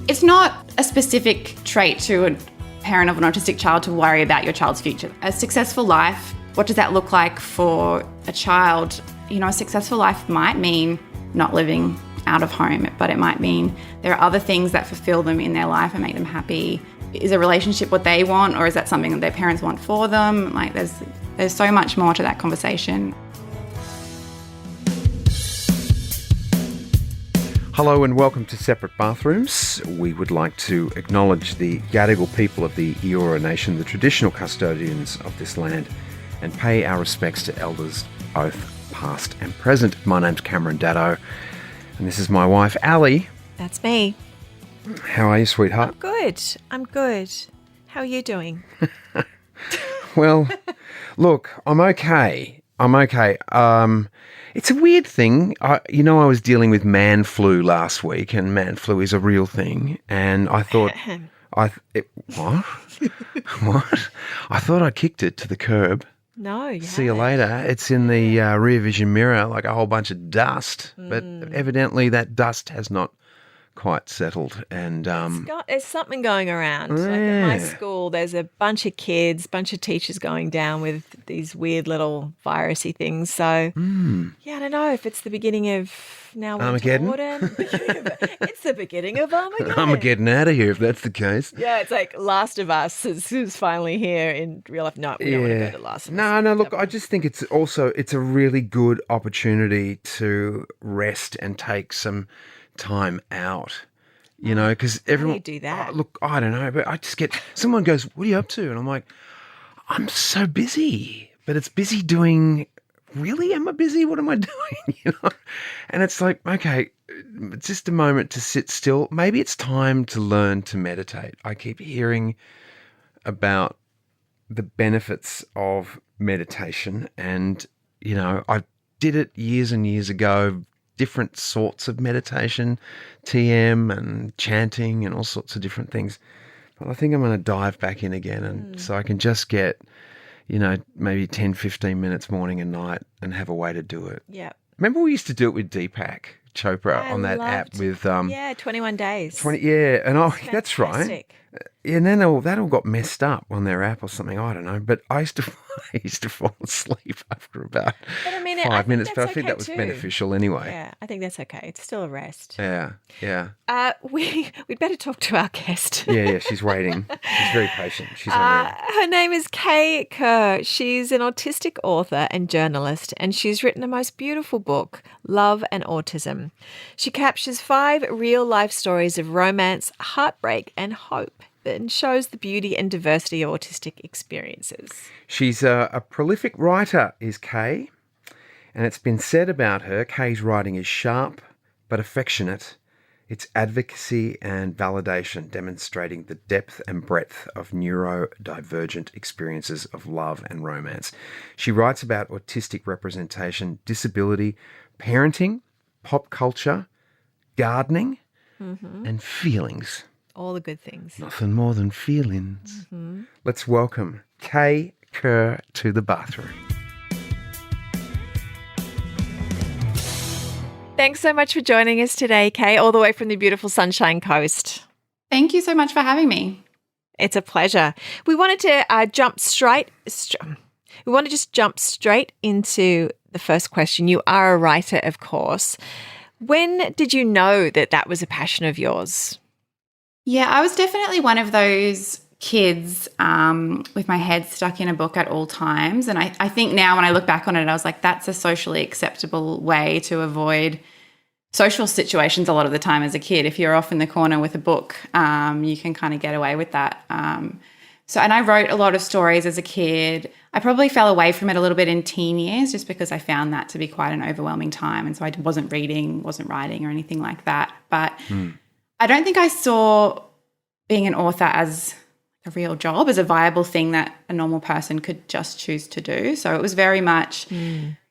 It's not a specific trait to a parent of an autistic child to worry about your child's future. A successful life, what does that look like for a child? You know, a successful life might mean not living out of home, but it might mean there are other things that fulfill them in their life and make them happy. Is a relationship what they want, or is that something that their parents want for them? Like there's so much more to that conversation. Hello and welcome to Separate Bathrooms. We would like to acknowledge the Gadigal People of the Eora Nation, the traditional custodians of this land, and pay our respects to elders, both past and present. My name's Brahe-Daddo, and this is my wife, Elle. That's me. How are you, sweetheart? I'm good. How are you doing? Well, look, I'm okay. It's a weird thing. I was dealing with man flu last week, and man flu is a real thing. And I thought, what? What? I thought I kicked it to the curb. No, you See you later. It's in the rear vision mirror, like a whole bunch of dust. But evidently that dust has not quite settled. And there's something going around. Like at my school, there's a bunch of kids, bunch of teachers going down with these weird little virusy things. So, yeah, I don't know if it's the beginning of now Armageddon. It's the beginning of Armageddon. I'm getting out of here if that's the case. Yeah, it's like Last of Us who's finally here in real life. No, we don't want to go to Last of Us. No, look, I just think it's a really good opportunity to rest and take some time out, because everyone... How do you do that? Look, I don't know, but I just get... Someone goes, what are you up to? And I'm like, I'm so busy. But it's busy doing... Really? Am I busy? What am I doing? And it's like, okay, it's just a moment to sit still. Maybe it's time to learn to meditate. I keep hearing about the benefits of meditation, and, I did it years and years ago, different sorts of meditation, TM and chanting and all sorts of different things. But I think I'm going to dive back in again, and so I can just get, maybe 10, 15 minutes morning and night and have a way to do it. Yeah. Remember we used to do it with Deepak Chopra on that app with... 21 days. And that's right. And then that all got messed up on their app or something. I don't know. But I used to fall asleep after about 5 minutes. But I think that was beneficial anyway. Yeah, I think that's okay. It's still a rest. Yeah. We'd better talk to our guest. Yeah, she's waiting. She's very patient. She's her name is Kerr. She's an autistic author and journalist, and she's written a most beautiful book, Love and Autism. She captures 5 real-life stories of romance, heartbreak, and hope, and shows the beauty and diversity of autistic experiences. She's a prolific writer, is Kay, and it's been said about her, Kay's writing is sharp but affectionate. It's advocacy and validation, demonstrating the depth and breadth of neurodivergent experiences of love and romance. She writes about autistic representation, disability, parenting, pop culture, gardening, and feelings. All the good things. Nothing more than feelings. Let's welcome Kerr to the bathroom. Thanks so much for joining us today, Kay, all the way from the beautiful Sunshine Coast. Thank you so much for having me. It's a pleasure. We wanted to jump straight into the first question. You are a writer, of course. When did you know that was a passion of yours? Yeah, I was definitely one of those kids with my head stuck in a book at all times. And I think now when I look back on it, I was like, that's a socially acceptable way to avoid social situations a lot of the time as a kid. If you're off in the corner with a book, you can kind of get away with that. And I wrote a lot of stories as a kid. I probably fell away from it a little bit in teen years just because I found that to be quite an overwhelming time. And so I wasn't reading, wasn't writing or anything like that. But I don't think I saw being an author as a real job, as a viable thing that a normal person could just choose to do. So it was very much,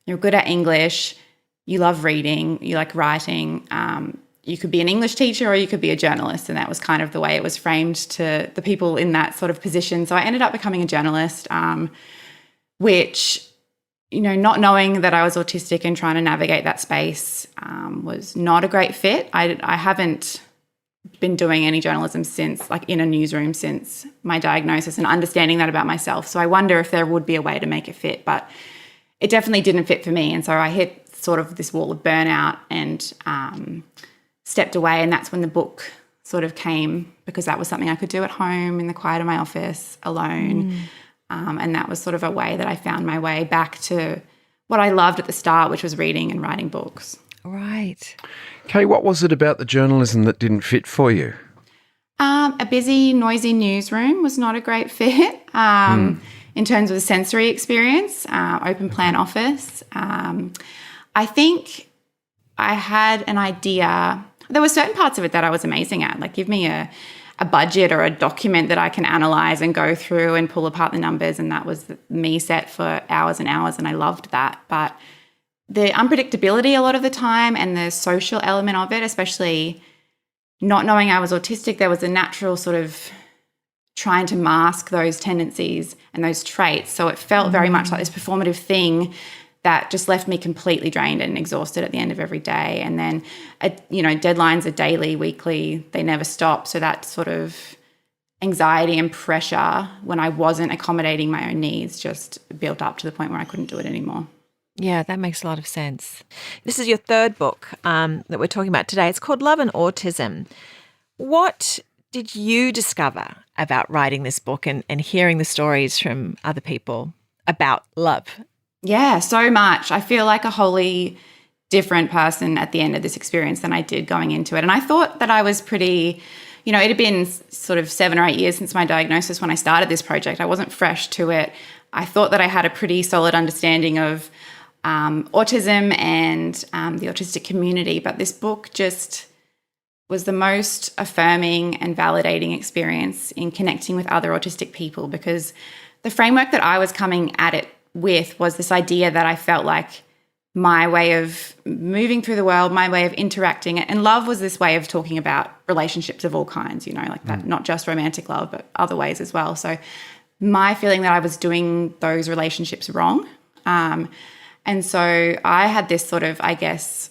you're good at English, you love reading, you like writing, you could be an English teacher or you could be a journalist, and that was kind of the way it was framed to the people in that sort of position. So I ended up becoming a journalist, which, not knowing that I was autistic and trying to navigate that space was not a great fit. I haven't been doing any journalism since, like in a newsroom since my diagnosis, and understanding that about myself. So I wonder if there would be a way to make it fit, but it definitely didn't fit for me. And so I hit sort of this wall of burnout and stepped away. And that's when the book sort of came, because that was something I could do at home in the quiet of my office alone. And that was sort of a way that I found my way back to what I loved at the start, which was reading and writing books. Right. Kay, what was it about the journalism that didn't fit for you? A busy, noisy newsroom was not a great fit in terms of the sensory experience, open plan office. I think I had an idea. There were certain parts of it that I was amazing at, like give me a budget or a document that I can analyse and go through and pull apart the numbers, and that was me set for hours and hours, and I loved that. But the unpredictability a lot of the time and the social element of it, especially not knowing I was autistic, there was a natural sort of trying to mask those tendencies and those traits. So it felt very much like this performative thing that just left me completely drained and exhausted at the end of every day. And then, deadlines are daily, weekly, they never stop. So that sort of anxiety and pressure when I wasn't accommodating my own needs just built up to the point where I couldn't do it anymore. Yeah, that makes a lot of sense. This is your third book that we're talking about today. It's called Love and Autism. What did you discover about writing this book and hearing the stories from other people about love? Yeah, so much. I feel like a wholly different person at the end of this experience than I did going into it. And I thought that I was pretty, it had been sort of 7 or 8 years since my diagnosis when I started this project. I wasn't fresh to it. I thought that I had a pretty solid understanding of autism and the autistic community, but this book just was the most affirming and validating experience in connecting with other autistic people, because the framework that I was coming at it with was this idea that I felt like my way of moving through the world, my way of interacting, and love was this way of talking about relationships of all kinds, like that, not just romantic love, but other ways as well. So my feeling that I was doing those relationships wrong. And so I had this sort of, I guess,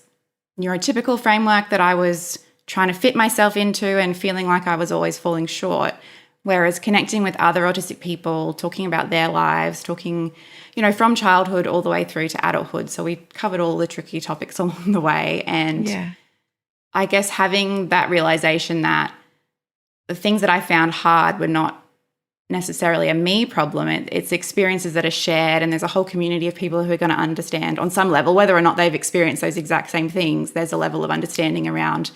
neurotypical framework that I was trying to fit myself into and feeling like I was always falling short. Whereas connecting with other autistic people, talking about their lives, talking, from childhood all the way through to adulthood. So we covered all the tricky topics along the way. And I guess having that realization that the things that I found hard were not necessarily a me problem. It's experiences that are shared, and there's a whole community of people who are going to understand on some level, whether or not they've experienced those exact same things. There's a level of understanding around,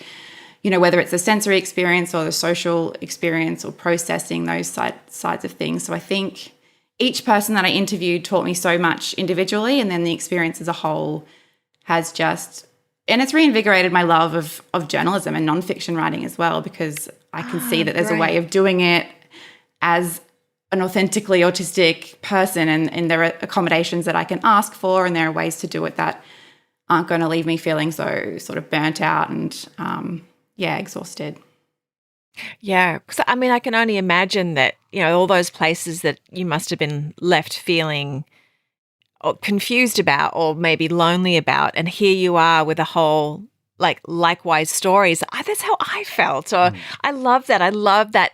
whether it's the sensory experience or the social experience or processing those sides of things. So I think each person that I interviewed taught me so much individually, and then the experience as a whole has just, and it's reinvigorated my love of journalism and nonfiction writing as well, because I can see that there's a way of doing it as an authentically autistic person, and there are accommodations that I can ask for, and there are ways to do it that aren't going to leave me feeling so sort of burnt out and exhausted. Yeah, because I can only imagine that, all those places that you must have been left feeling or confused about or maybe lonely about, and here you are with a whole likewise stories. That's how I felt. Or I love that. I love that.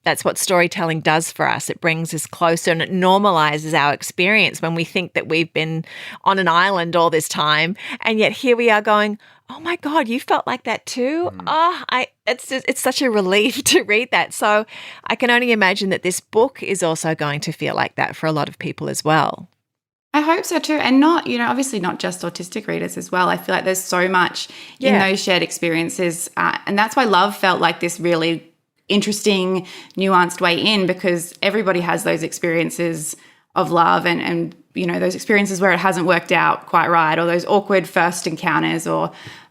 That's what storytelling does for us. It brings us closer and it normalizes our experience when we think that we've been on an island all this time, and yet here we are going, oh my God, you felt like that too? It's such a relief to read that. So I can only imagine that this book is also going to feel like that for a lot of people as well. I hope so too. And not, obviously not just autistic readers as well. I feel like there's so much in those shared experiences. And that's why love felt like this really interesting, nuanced way in, because everybody has those experiences of love and those experiences where it hasn't worked out quite right, or those awkward first encounters, or,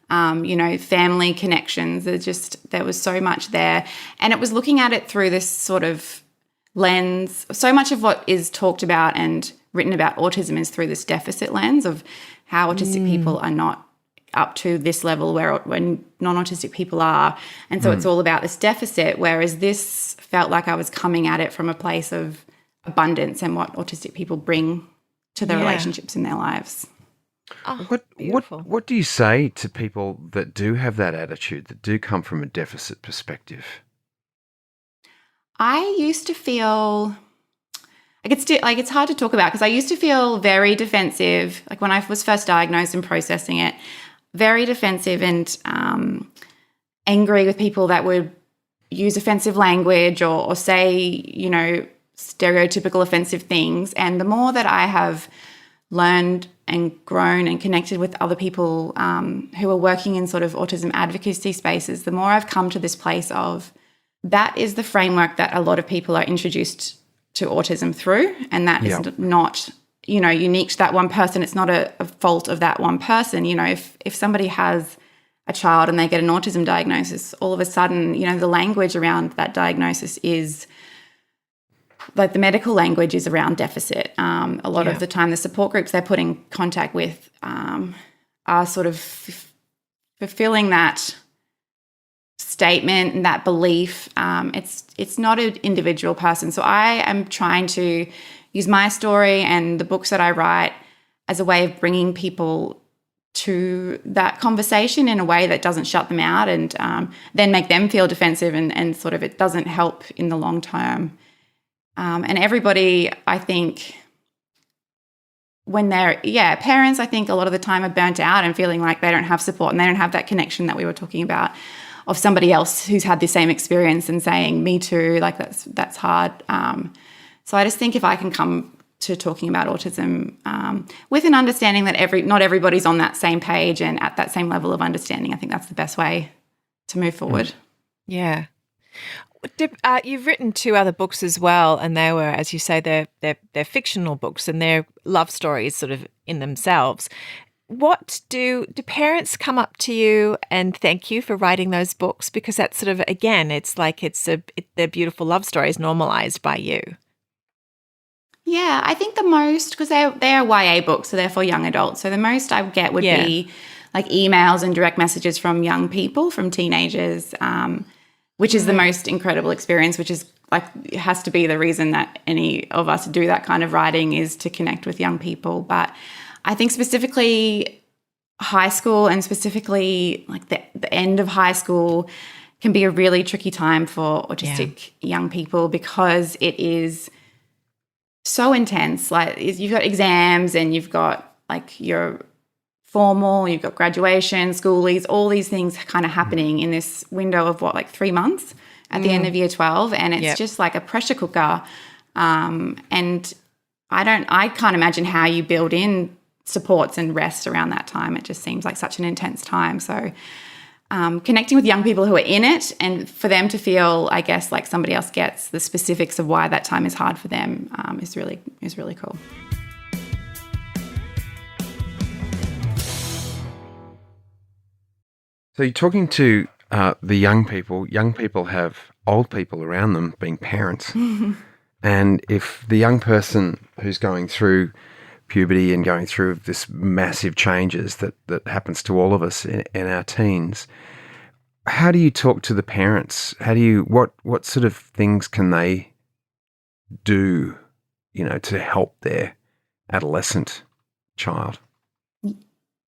family connections. There was so much there. And it was looking at it through this sort of lens. So much of what is talked about and written about autism is through this deficit lens of how autistic people are not up to this level when non-autistic people are. And so it's all about this deficit, whereas this felt like I was coming at it from a place of abundance and what autistic people bring to their relationships in their lives. Oh, What beautiful. what do you say to people that do have that attitude, that do come from a deficit perspective? I used to feel it's hard to talk about because I used to feel very defensive, like when I was first diagnosed and processing it, very defensive and angry with people that would use offensive language or say, stereotypical offensive things. And the more that I have learned and grown and connected with other people who are working in sort of autism advocacy spaces, the more I've come to this place of that is the framework that a lot of people are introduced to autism through, and that is not, unique to that one person. It's not a fault of that one person. If somebody has a child and they get an autism diagnosis, all of a sudden, the language around that diagnosis is like the medical language is around deficit. A lot of the time, the support groups they're put in contact with are sort of fulfilling that statement and that belief. It's not an individual person. So I am trying to use my story and the books that I write as a way of bringing people to that conversation in a way that doesn't shut them out and then make them feel defensive and sort of it doesn't help in the long term. And everybody, I think, when they're, parents, I think a lot of the time are burnt out and feeling like they don't have support and they don't have that connection that we were talking about of somebody else who's had the same experience and saying, me too, like that's hard. So I just think if I can come to talking about autism with an understanding that not everybody's on that same page and at that same level of understanding, I think that's the best way to move forward. Yeah. You've written 2 other books as well, and they were, as you say, they're fictional books and they're love stories sort of in themselves. What do parents come up to you and thank you for writing those books? Because that's sort of, again, it's like they're beautiful love stories normalized by you. Yeah, I think the most, because they're YA books, so they're for young adults. So the most I would get would be like emails and direct messages from young people, from teenagers, which is the most incredible experience, which is like, it has to be the reason that any of us do that kind of writing is to connect with young people. But I think specifically high school and specifically like the end of high school can be a really tricky time for autistic young people because it is so intense. Like you've got exams and you've got like your formal, you've got graduation, schoolies, all these things kind of happening in this window of 3 months at the end of year 12. And it's just like a pressure cooker. And I can't imagine how you build in supports and rest around that time. It just seems like such an intense time. So connecting with young people who are in it and for them to feel, I guess, like somebody else gets the specifics of why that time is hard for them is really cool. So you're talking to the young people. Young people have old people around them being parents. And if the young person who's going through puberty and going through this massive changes that happens to all of us in our teens, how do you talk to the parents? What sort of things can they do, to help their adolescent child?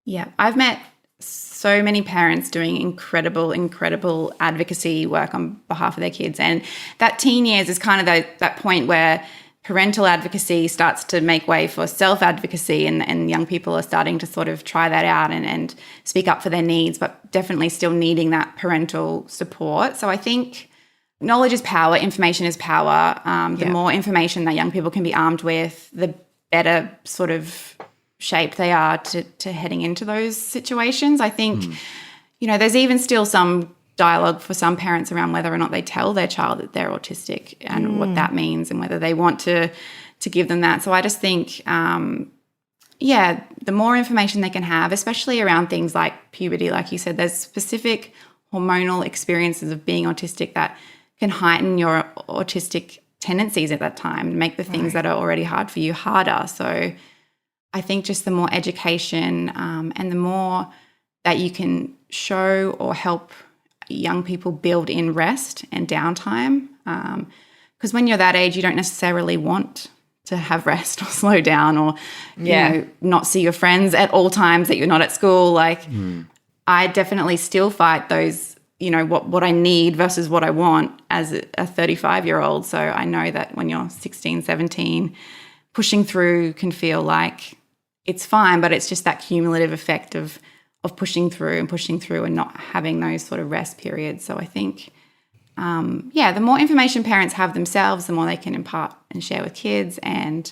Yeah, I've met so many parents doing incredible advocacy work on behalf of their kids. And that teen years is kind of that point where parental advocacy starts to make way for self-advocacy and young people are starting to sort of try that out and speak up for their needs, but definitely still needing that parental support. So I think knowledge is power, information is power. The more information that young people can be armed with, the better sort of shape they are to heading into those situations. I think, there's even still some dialogue for some parents around whether or not they tell their child that they're autistic and what that means and whether they want to give them that. So I just think, the more information they can have, especially around things like puberty, like you said, there's specific hormonal experiences of being autistic that can heighten your autistic tendencies at that time and make the things that are already hard for you harder. So I think just the more education and the more that you can show or help young people build in rest and downtime, because when you're that age, you don't necessarily want to have rest or slow down or, you know, not see your friends at all times that you're not at school. Like I definitely still fight those, you know, what I need versus what I want as a 35-year-old. So I know that when you're 16, 17, pushing through can feel like it's fine, but it's just that cumulative effect of pushing through and not having those sort of rest periods. So I think, the more information parents have themselves, the more they can impart and share with kids, and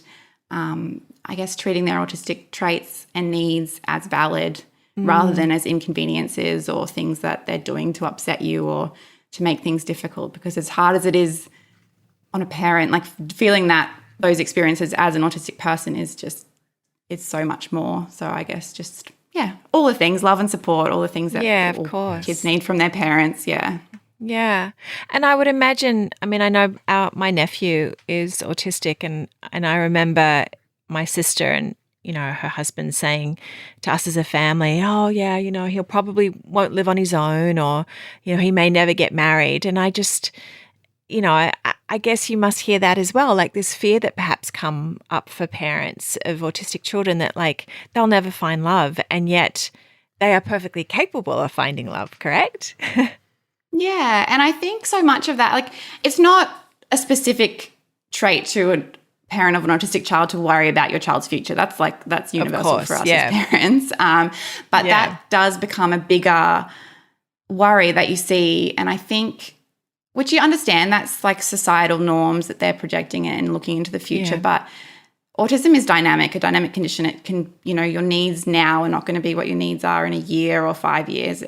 I guess treating their autistic traits and needs as valid rather than as inconveniences or things that they're doing to upset you or to make things difficult. Because as hard as it is on a parent, like feeling that those experiences as an autistic person is just, it's so much more. So I guess just, all the things, love and support, all the things that of course, kids need from their parents. Yeah. And I would imagine, I mean, I know my nephew is autistic, and I remember my sister and, you know, her husband saying to us as a family, oh, yeah, you know, he'll probably won't live on his own, or, you know, he may never get married. And I just, you know, I guess you must hear that as well, like this fear that perhaps come up for parents of autistic children that like they'll never find love, and yet they are perfectly capable of finding love, correct? Yeah, and I think so much of that, like it's not a specific trait to a parent of an autistic child to worry about your child's future. That's universal for us as parents. But that does become a bigger worry that you see, and I think, which you understand, that's like societal norms that they're projecting and looking into the future. But autism is dynamic, a dynamic condition. It can, you know, your needs now are not going to be what your needs are in a year or 5 years.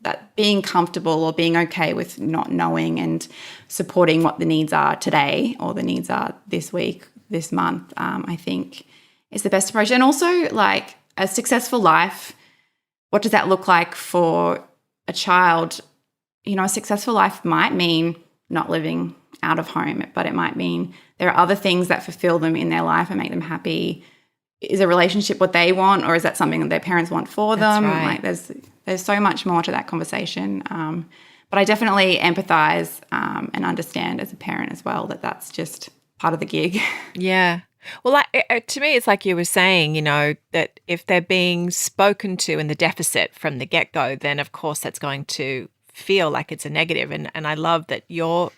That being comfortable or being okay with not knowing and supporting what the needs are today or the needs are this week, this month, I think is the best approach. And also, like, a successful life, what does that look like for a child? You know, a successful life might mean not living out of home, but it might mean there are other things that fulfill them in their life and make them happy. Is a relationship what they want, or is that something that their parents want for them? Right. Like there's so much more to that conversation. But I definitely empathize and understand as a parent as well that that's just part of the gig. Yeah. Well, to me, it's like you were saying, you know, that if they're being spoken to in the deficit from the get-go, then of course that's going to feel like it's a negative. And I love that you're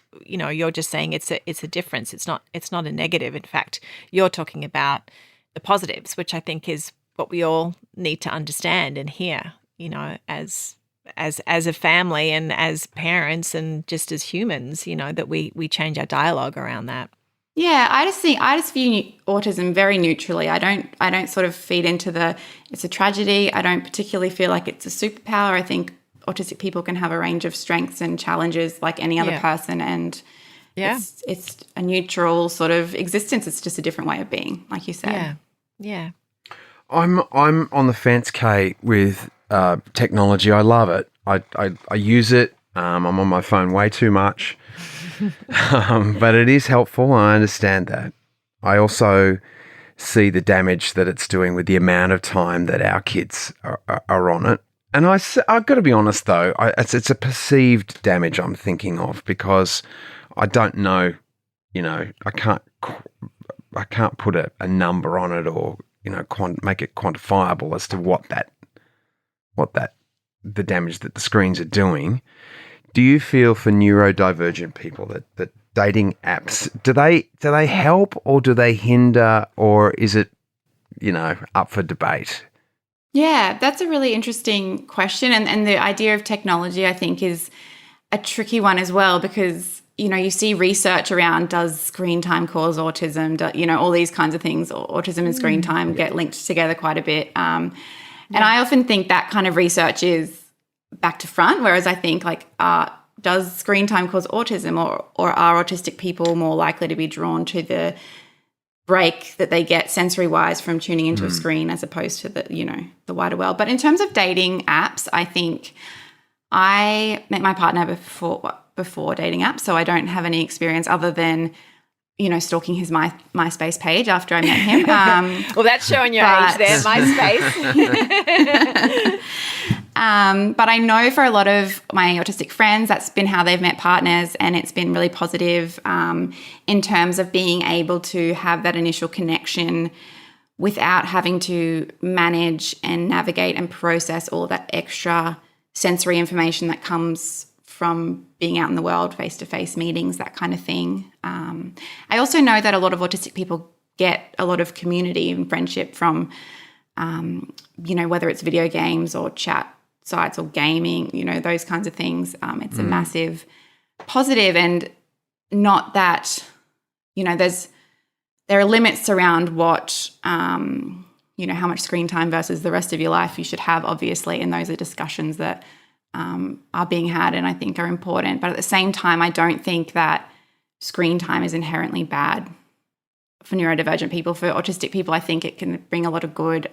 just saying it's a difference. It's not a negative. In fact, you're talking about the positives, which I think is what we all need to understand and hear, you know, as a family and as parents and just as humans, you know, that we change our dialogue around that. Yeah, I just view autism very neutrally. I don't sort of feed into it's a tragedy. I don't particularly feel like it's a superpower. I think autistic people can have a range of strengths and challenges like any other person, and it's a neutral sort of existence. It's just a different way of being, like you said. Yeah. I'm on the fence, Kate, with technology. I love it. I use it. I'm on my phone way too much. But it is helpful, and I understand that. I also see the damage that it's doing with the amount of time that our kids are on it. And I've got to be honest, though, it's a perceived damage I'm thinking of, because I don't know, you know, I can't put a number on it, or, you know, make it quantifiable as to what the damage that the screens are doing. Do you feel for neurodivergent people that dating apps, do they help or do they hinder, or is it, you know, up for debate? Yeah, that's a really interesting question. And the idea of technology, I think, is a tricky one as well, because, you know, you see research around, does screen time cause autism? You know, all these kinds of things, autism and screen time get linked together quite a bit. And I often think that kind of research is back to front, whereas I think, like, does screen time cause autism, or are autistic people more likely to be drawn to the break that they get sensory-wise from tuning into a screen as opposed to the wider world? But in terms of dating apps, I think I met my partner before dating apps, so I don't have any experience other than, you know, stalking his MySpace page after I met him. Well, that's showing your age there, MySpace. But I know for a lot of my autistic friends, that's been how they've met partners, and it's been really positive in terms of being able to have that initial connection without having to manage and navigate and process all that extra sensory information that comes from being out in the world, face-to-face meetings, that kind of thing. I also know that a lot of autistic people get a lot of community and friendship from, whether it's video games or chat sites or gaming, those kinds of things. It's a massive positive, and not that, there are limits around what, how much screen time versus the rest of your life you should have, obviously, and those are discussions that are being had and I think are important. But at the same time, I don't think that screen time is inherently bad for neurodivergent people. For autistic people, I think it can bring a lot of good.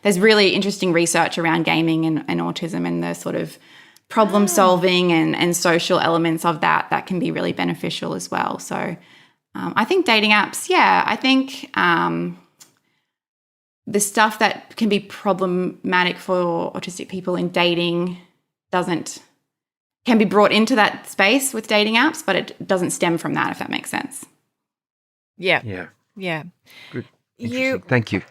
There's really interesting research around gaming and autism and the sort of problem solving and social elements of that can be really beneficial as well. So I think dating apps, I think the stuff that can be problematic for autistic people in dating can be brought into that space with dating apps, but it doesn't stem from that, if that makes sense. Yeah. Good. Thank you.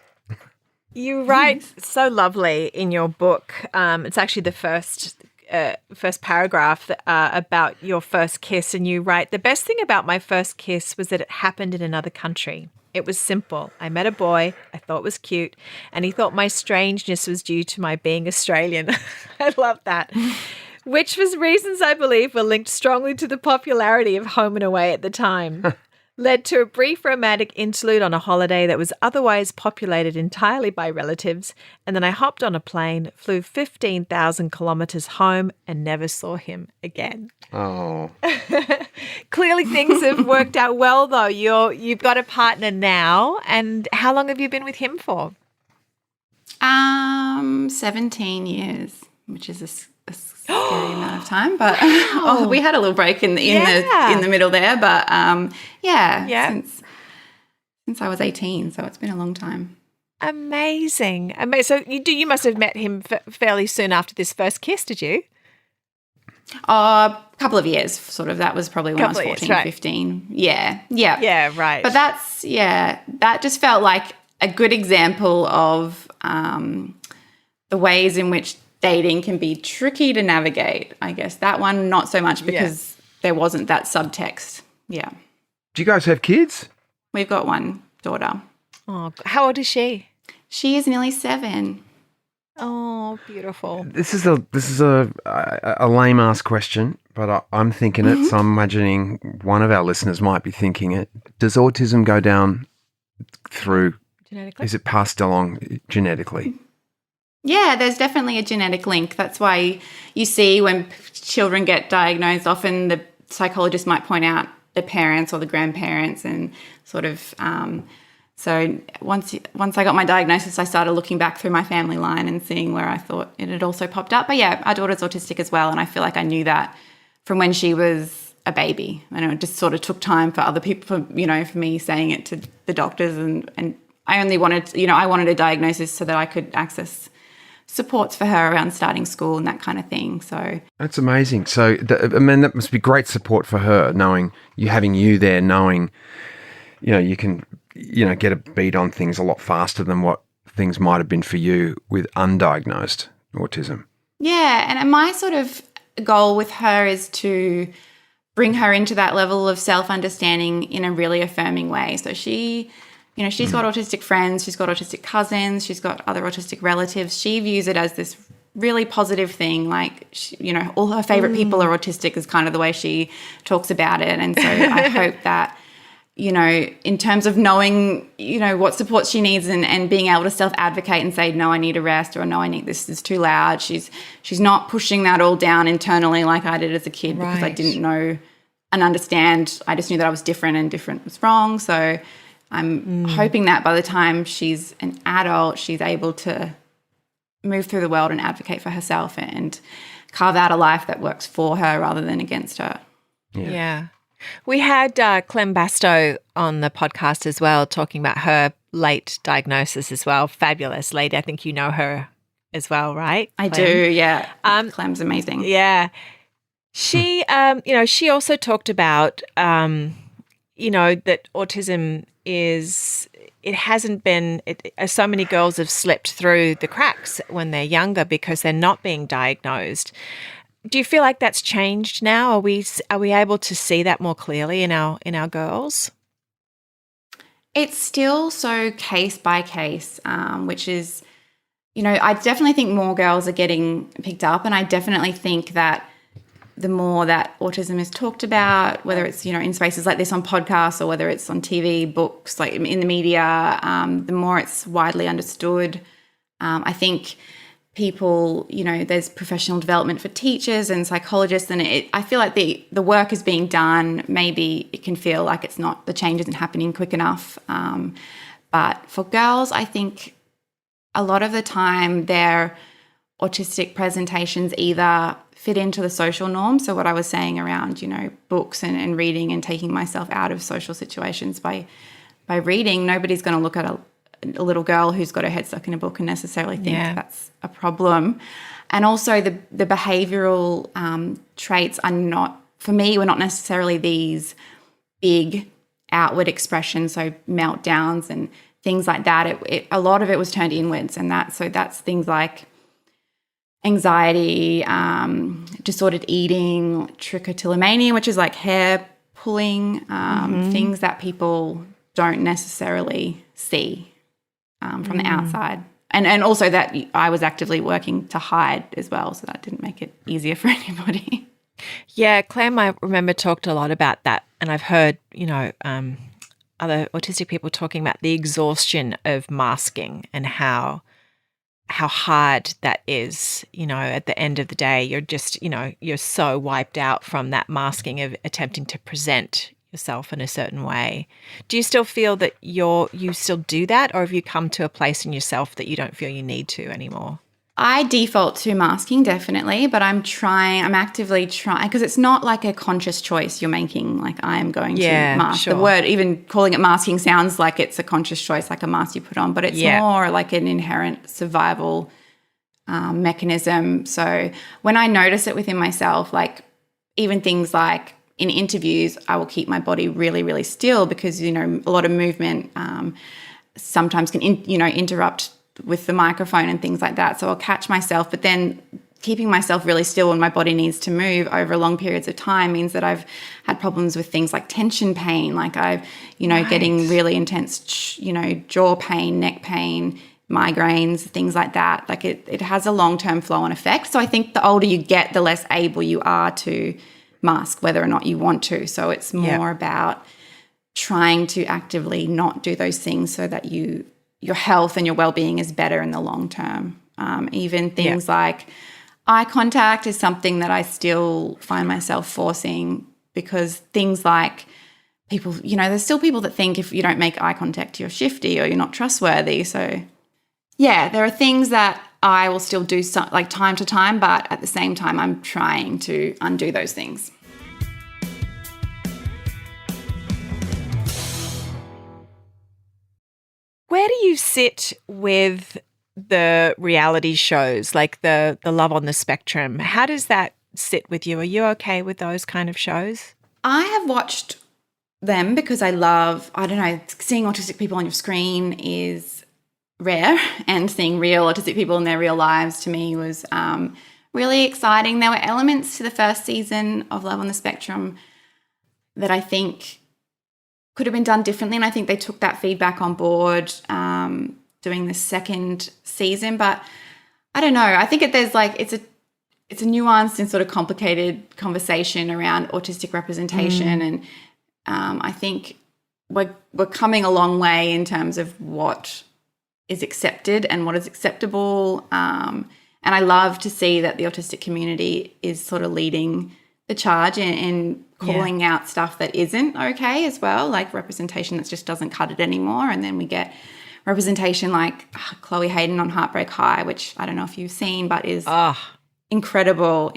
You write so lovely in your book. It's actually the first paragraph about your first kiss, and you write, "The best thing about my first kiss was that it happened in another country. It was simple. I met a boy I thought was cute, and he thought my strangeness was due to my being Australian." I love that. Which was reasons I believe were linked strongly to the popularity of Home and Away at the time. Led to a brief romantic interlude on a holiday that was otherwise populated entirely by relatives, and then I hopped on a plane, flew 15,000 kilometres home, and never saw him again. Oh. Clearly things have worked out well, though. You've got a partner now, and how long have you been with him for? 17 years, which is a scary amount of time, but we had a little break in the middle there, but since I was 18, so it's been a long time. Amazing. So you must have met him fairly soon after this first kiss, did you? A couple of years, sort of. That was probably when I was 14, right. 15. Yeah, right. But that just felt like a good example of the ways in which dating can be tricky to navigate. I guess that one not so much because there wasn't that subtext. Yeah. Do you guys have kids? We've got one daughter. Oh, how old is she? She is nearly 7. Oh, beautiful. This is a lame ass question, but I'm thinking it, so I'm imagining one of our listeners might be thinking it. Does autism go down through genetically? Is it passed along genetically? Yeah, there's definitely a genetic link. That's why you see when children get diagnosed, often the psychologist might point out the parents or the grandparents, and sort of. So once I got my diagnosis, I started looking back through my family line and seeing where I thought it had also popped up. But yeah, our daughter's autistic as well, and I feel like I knew that from when she was a baby. I know it just sort of took time for other people, for me saying it to the doctors, and I only wanted, I wanted a diagnosis so that I could access supports for her around starting school and that kind of thing. So that's amazing. So that must be great support for her, knowing having you there, knowing you can get a beat on things a lot faster than what things might have been for you with undiagnosed autism. Yeah, and my sort of goal with her is to bring her into that level of self-understanding in a really affirming way. So she's got autistic friends, she's got autistic cousins, she's got other autistic relatives. She views it as this really positive thing, like, all her favorite people are autistic is kind of the way she talks about it. And so I hope that, in terms of knowing, what support she needs and being able to self-advocate and say, no, I need a rest, or no, I need this is too loud. She's not pushing that all down internally like I did as a kid, because I didn't know and understand. I just knew that I was different and different was wrong. So I'm hoping that by the time she's an adult, she's able to move through the world and advocate for herself and carve out a life that works for her rather than against her. Yeah. We had Clem Bastow on the podcast as well, talking about her late diagnosis as well. Fabulous lady. I think you know her as well, right? I Clem? do, yeah. Clem's amazing. Yeah. She, she also talked about, that autism so many girls have slipped through the cracks when they're younger because they're not being diagnosed. Do you feel like that's changed now? Are we able to see that more clearly in our girls? It's still so case by case, which is, I definitely think more girls are getting picked up, and I definitely think that the more that autism is talked about, whether it's, in spaces like this on podcasts or whether it's on TV, books, like in the media, the more it's widely understood. I think people, there's professional development for teachers and psychologists, and I feel like the work is being done. Maybe it can feel like the change isn't happening quick enough. But for girls, I think a lot of the time their autistic presentations either fit into the social norm. So what I was saying around, books and reading and taking myself out of social situations by reading, nobody's going to look at a little girl who's got her head stuck in a book and necessarily think that's a problem. And also the behavioural traits are not, for me, were not necessarily these big outward expressions, so meltdowns and things like that. A lot of it was turned inwards, and that's things like anxiety, disordered eating, trichotillomania, which is like hair pulling, things that people don't necessarily see from the outside. And also that I was actively working to hide as well, so that didn't make it easier for anybody. Yeah, Clem, I remember talked a lot about that, and I've heard, other autistic people talking about the exhaustion of masking and how hard that is. At the end of the day, you're just, you're so wiped out from that masking of attempting to present yourself in a certain way. Do you still feel that you still do that, or have you come to a place in yourself that you don't feel you need to anymore? I default to masking, definitely, but I'm actively trying, because it's not like a conscious choice you're making, like I'm going to mask. Sure. The word, even calling it masking, sounds like it's a conscious choice, like a mask you put on, but it's more like an inherent survival mechanism. So when I notice it within myself, like even things like in interviews, I will keep my body really, really still because, a lot of movement sometimes can, interrupt with the microphone and things like that. So I'll catch myself, but then keeping myself really still when my body needs to move over long periods of time means that I've had problems with things like tension pain, like I've, getting really intense, jaw pain, neck pain, migraines, things like that. Like it has a long-term flow-on effect. So I think the older you get, the less able you are to mask, whether or not you want to. So it's more about trying to actively not do those things so that your health and your well-being is better in the long term. Even things like eye contact is something that I still find myself forcing, because things like people, there's still people that think if you don't make eye contact, you're shifty or you're not trustworthy. So, there are things that I will still do like time to time, but at the same time, I'm trying to undo those things. Where do you sit with the reality shows, like the Love on the Spectrum? How does that sit with you? Are you okay with those kind of shows? I have watched them because I love, seeing autistic people on your screen is rare, and seeing real autistic people in their real lives to me was really exciting. There were elements to the first season of Love on the Spectrum that I think could have been done differently, and I think they took that feedback on board doing the second season. But I don't know. I think there's like it's a nuanced and sort of complicated conversation around autistic representation, and I think we're coming a long way in terms of what is accepted and what is acceptable. And I love to see that the autistic community is sort of leading the charge in calling out stuff that isn't okay as well, like representation that just doesn't cut it anymore. And then we get representation like Chloe Hayden on Heartbreak High, which I don't know if you've seen, but is incredible.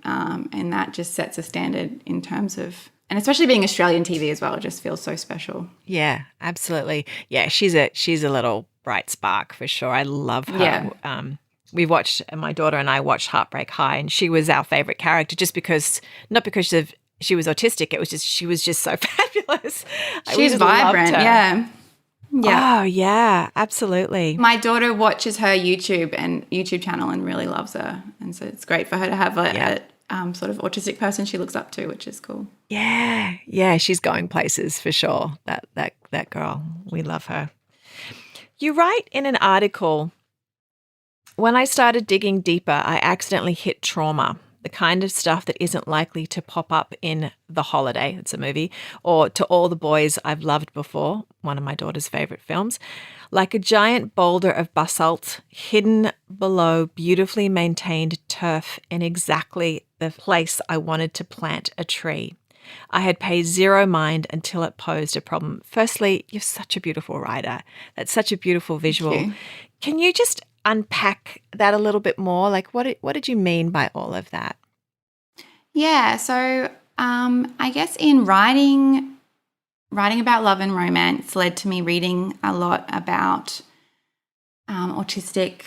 And that just sets a standard in terms of, and especially being Australian TV as well, it just feels so special. Yeah, absolutely. Yeah, she's a little bright spark for sure. I love her. my daughter and I watched Heartbreak High, and she was our favorite character just because, not because she was autistic, it was just, she was just so fabulous. She's vibrant, yeah. Yeah. Oh, yeah, absolutely. My daughter watches her YouTube channel and really loves her. And so it's great for her to have a sort of autistic person she looks up to, which is cool. Yeah. Yeah, she's going places for sure. That girl. We love her. You write in an article, when I started digging deeper, I accidentally hit trauma, the kind of stuff that isn't likely to pop up in The Holiday, it's a movie, or To All the Boys I've Loved Before, one of my daughter's favorite films, like a giant boulder of basalt hidden below beautifully maintained turf in exactly the place I wanted to plant a tree. I had paid zero mind until it posed a problem. Firstly, you're such a beautiful writer. That's such a beautiful visual. Thank you. Can you just unpack that a little bit more? Like, what did you mean by all of that? Yeah, so I guess in writing about love and romance led to me reading a lot about autistic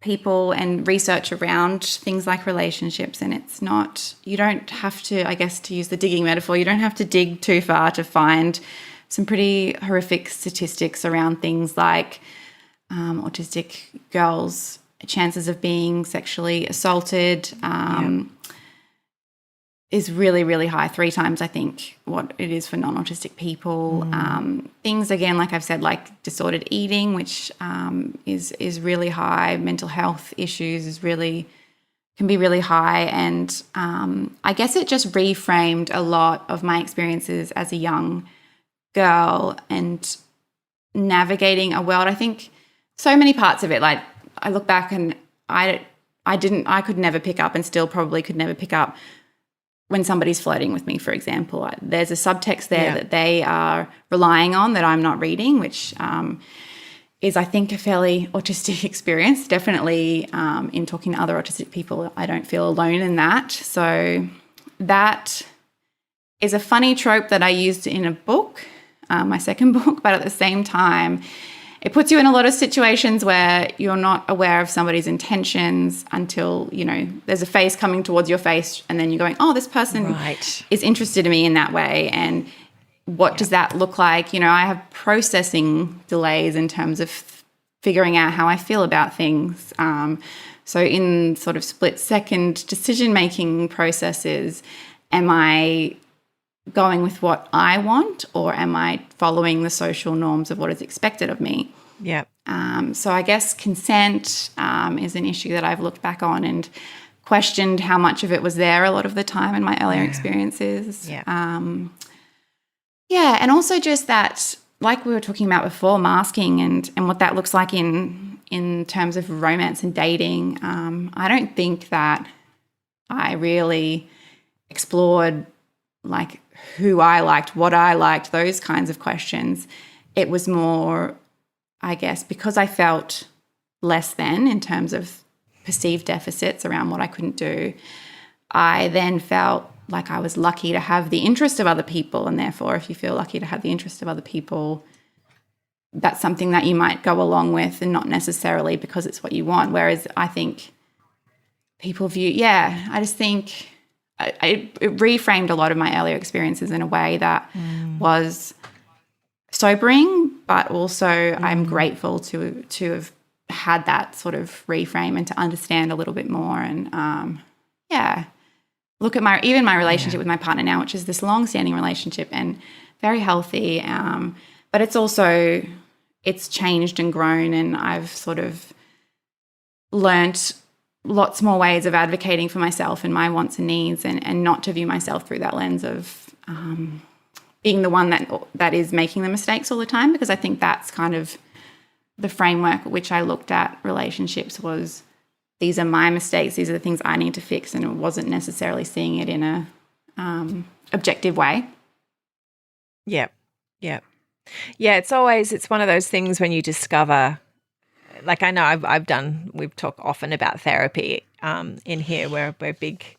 people and research around things like relationships. And it's not, you don't have to, I guess, to use the digging metaphor, you don't have to dig too far to find some pretty horrific statistics around things like autistic girls' chances of being sexually assaulted is really, really high, 3 times, I think, what it is for non-autistic people. Things, again, like I've said, like disordered eating, which is really high. Mental health issues can be really high. And I guess it just reframed a lot of my experiences as a young girl and navigating a world. I think so many parts of it, like I look back and I could never pick up, and still probably could never pick up, when somebody's flirting with me, for example. There's a subtext there that they are relying on that I'm not reading, which is, I think, a fairly autistic experience. Definitely in talking to other autistic people, I don't feel alone in that. So that is a funny trope that I used in a book, my second book, but at the same time, it puts you in a lot of situations where you're not aware of somebody's intentions until, there's a face coming towards your face, and then you're going, oh, this person is interested in me in that way. And what does that look like? I have processing delays in terms of figuring out how I feel about things. So in sort of split-second decision-making processes, am I going with what I want, or am I following the social norms of what is expected of me? Yeah. So I guess consent is an issue that I've looked back on and questioned how much of it was there a lot of the time in my earlier experiences. Yeah. And also just that, like we were talking about before, masking and what that looks like in terms of romance and dating. I don't think that I really explored like who I liked, what I liked, those kinds of questions. It was more, I guess, because I felt less than in terms of perceived deficits around what I couldn't do, I then felt like I was lucky to have the interest of other people. And therefore, if you feel lucky to have the interest of other people, that's something that you might go along with, and not necessarily because it's what you want. Whereas I think people view, I just think it reframed a lot of my earlier experiences in a way that was sobering, but also I'm grateful to have had that sort of reframe and to understand a little bit more. And look at my relationship with my partner now, which is this long-standing relationship and very healthy, but it's changed and grown, and I've sort of learnt lots more ways of advocating for myself and my wants and needs, and not to view myself through that lens of being the one that is making the mistakes all the time, because I think that's kind of the framework which I looked at relationships was, these are my mistakes, these are the things I need to fix, and it wasn't necessarily seeing it in a objective way. Yeah. It's one of those things when you discover, like I know we've talked often about therapy in here. We're big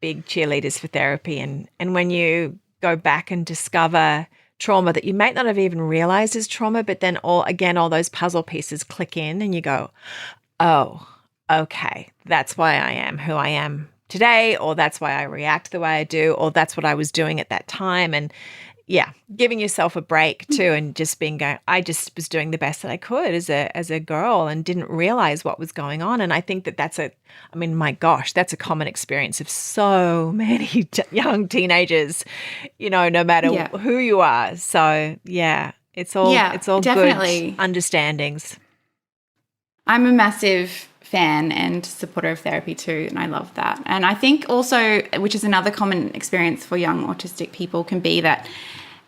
cheerleaders for therapy, and when you go back and discover trauma that you might not have even realized is trauma, but then all those puzzle pieces click in and you go, oh, okay, that's why I am who I am today, or that's why I react the way I do, or that's what I was doing at that time. And yeah, giving yourself a break too, and just I just was doing the best that I could as a girl and didn't realize what was going on. And I think I mean, my gosh, that's a common experience of so many young teenagers, no matter who you are. So yeah, it's all definitely good understandings. I'm a massive fan and supporter of therapy too, and I love that. And I think also, which is another common experience for young autistic people, can be that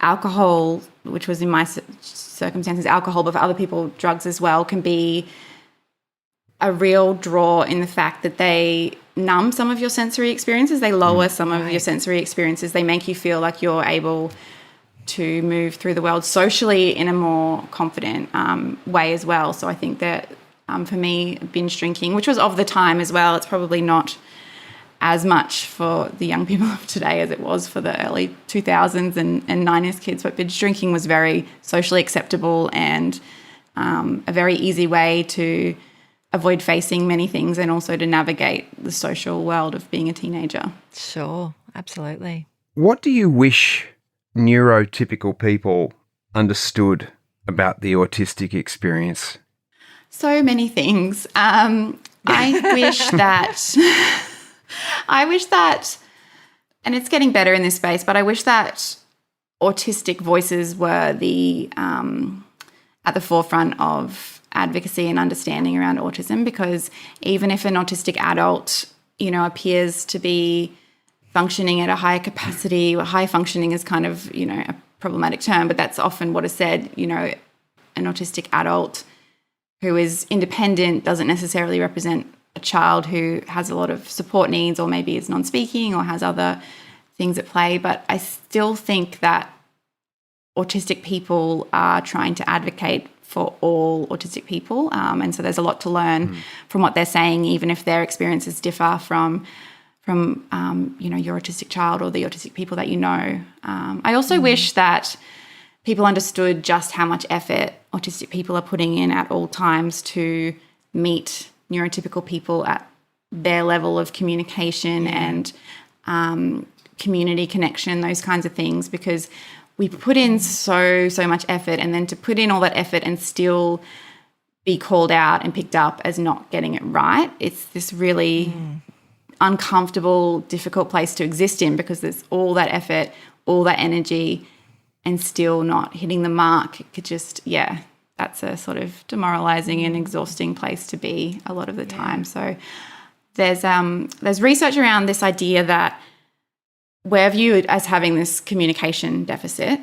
alcohol, which was in my circumstances alcohol, but for other people drugs as well, can be a real draw in the fact that they numb some of your sensory experiences. They lower some of your sensory experiences. They make you feel like you're able to move through the world socially in a more confident way as well. So I think that for me, binge drinking, which was of the time as well, it's probably not as much for the young people of today as it was for the early 2000s and 90s kids, but binge drinking was very socially acceptable and a very easy way to avoid facing many things and also to navigate the social world of being a teenager. Sure, absolutely. What do you wish neurotypical people understood about the autistic experience? So many things. I wish that, and it's getting better in this space, but I wish that autistic voices were at the forefront of advocacy and understanding around autism, because even if an autistic adult, appears to be functioning at a higher capacity, or high functioning is kind of, a problematic term, but that's often what is said, an autistic adult who is independent doesn't necessarily represent a child who has a lot of support needs or maybe is non-speaking or has other things at play. But I still think that autistic people are trying to advocate for all autistic people. And so there's a lot to learn from what they're saying, even if their experiences differ from your autistic child or the autistic people that you know. I also wish that people understood just how much effort autistic people are putting in at all times to meet neurotypical people at their level of communication and community connection, those kinds of things, because we put in so much effort, and then to put in all that effort and still be called out and picked up as not getting it right, it's this really uncomfortable, difficult place to exist in, because there's all that effort, all that energy, and still not hitting the mark. It could just, that's a sort of demoralizing and exhausting place to be a lot of the time. So there's research around this idea that we're viewed as having this communication deficit,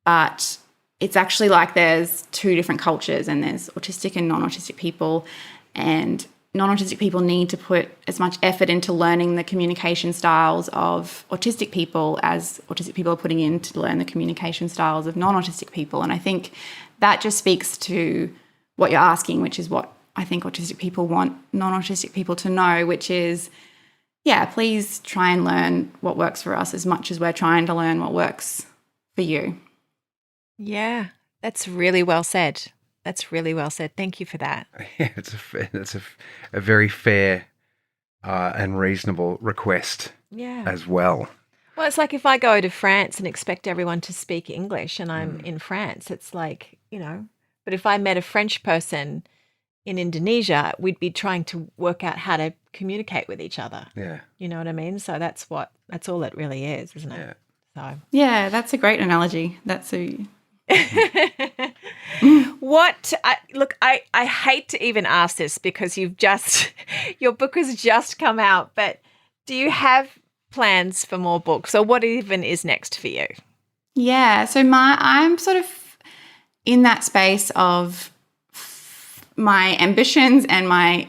but it's actually like there's two different cultures, and there's autistic and non-autistic people, and non-autistic people need to put as much effort into learning the communication styles of autistic people as autistic people are putting in to learn the communication styles of non-autistic people. And I think that just speaks to what you're asking, which is what I think autistic people want non-autistic people to know, which is, please try and learn what works for us as much as we're trying to learn what works for you. Yeah, that's really well said. That's really well said. Thank you for that. Yeah, it's a very fair and reasonable request as well. Well, it's like if I go to France and expect everyone to speak English and I'm in France, it's like, but if I met a French person in Indonesia, we'd be trying to work out how to communicate with each other. Yeah. You know what I mean? So that's all it really is, isn't it? Yeah. So. Yeah, that's a great analogy. I hate to even ask this because your book has just come out, but do you have plans for more books, or what even is next for you? Yeah, so I'm sort of in that space of my ambitions and my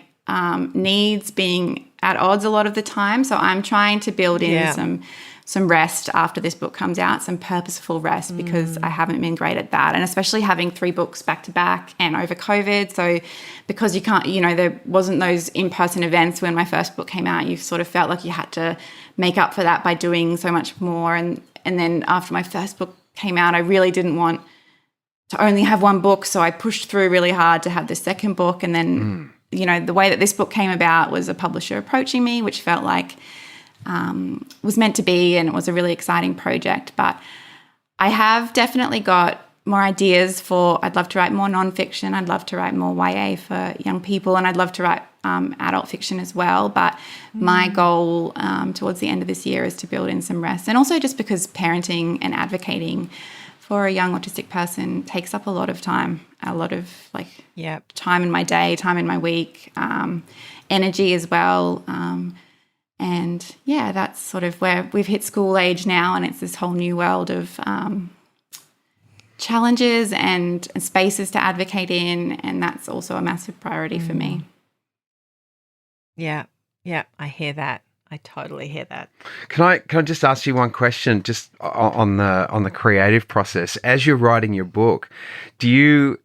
needs being at odds a lot of the time. So I'm trying to build in some rest after this book comes out, some purposeful rest, because I haven't been great at that. And especially having 3 books back to back and over COVID. So because you can't, there wasn't those in-person events when my first book came out, you sort of felt like you had to make up for that by doing so much more. And then after my first book came out, I really didn't want to only have one book. So I pushed through really hard to have the second book. And then the way that this book came about was a publisher approaching me, which felt like was meant to be, and it was a really exciting project. But I have definitely got more ideas I'd love to write more nonfiction. I'd love to write more YA for young people, and I'd love to write adult fiction as well. But my goal towards the end of this year is to build in some rest. And also just because parenting and advocating for a young autistic person takes up a lot of time, time in my day, time in my week, energy as well. And yeah, that's sort of where we've hit school age now, and it's this whole new world of challenges and spaces to advocate in, and that's also a massive priority for me. Yeah, I hear that. I totally hear that. Can I just ask you one question, just on the creative process as you're writing your book? Do you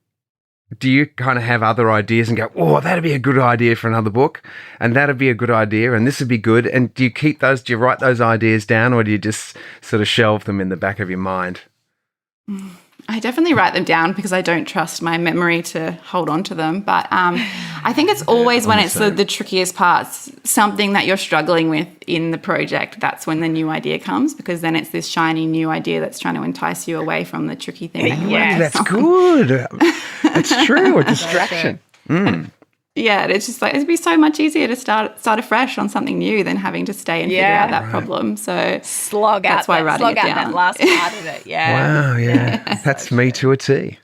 kind of have other ideas and go, oh, that'd be a good idea for another book, and that'd be a good idea, and this would be good? And do you write those ideas down, or do you just sort of shelve them in the back of your mind? I definitely write them down because I don't trust my memory to hold on to them. But I think it's always when it's the trickiest parts, something that you're struggling with in the project, that's when the new idea comes, because then it's this shiny new idea that's trying to entice you away from the tricky thing. That's good. That's true. A distraction. Yeah, it's just like it'd be so much easier to start afresh on something new than having to stay and figure out that problem. So slog out that last part of it. Yeah. Wow. Yeah, that's me to a T.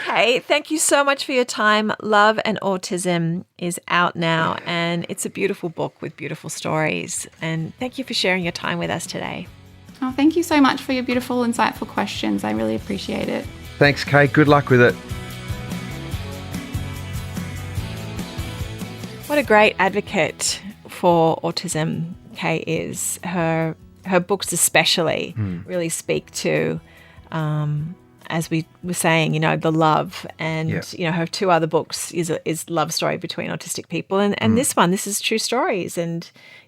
Okay, thank you so much for your time. Love and Autism is out now, and it's a beautiful book with beautiful stories. And thank you for sharing your time with us today. Oh, thank you so much for your beautiful, insightful questions. I really appreciate it. Thanks, Kate. Good luck with it. What a great advocate for autism Kay is. Her books especially really speak to, as we were saying, the love, and her two other books is love story between autistic people, and this is true stories. And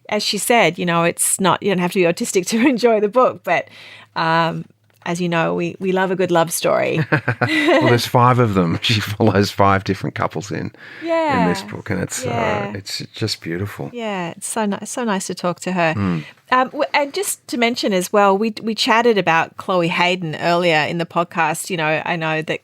as she said, it's not, you don't have to be autistic to enjoy the book, but as you know, we love a good love story. Well, there's 5 of them. She follows 5 different couples in this book, and it's just beautiful. Yeah, it's so nice to talk to her. And just to mention as well, we chatted about Chloe Hayden earlier in the podcast. I know that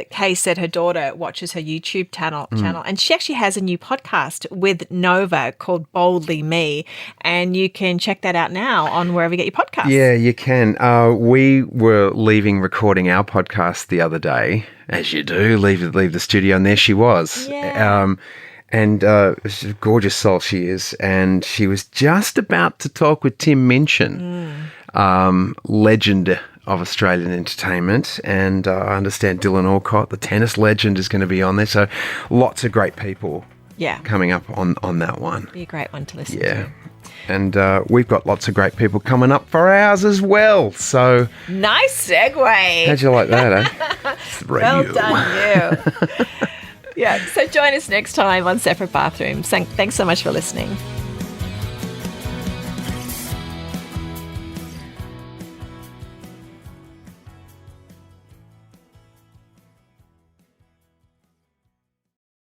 Kay said her daughter watches her YouTube channel, and she actually has a new podcast with Nova called Boldly Me, and you can check that out now on wherever you get your podcasts. Yeah, you can. We were leaving recording our podcast the other day, as you do, leave the studio, and there she was. Yeah. And she's a gorgeous soul she is, and she was just about to talk with Tim Minchin, legend of Australian entertainment, and I understand Dylan Alcott, the tennis legend, is going to be on there. So lots of great people coming up on that one. Be a great one to listen to. And we've got lots of great people coming up for ours as well. So nice segue. How'd you like that, eh? Well done, you. Yeah, so join us next time on Separate Bathrooms. Thanks so much for listening.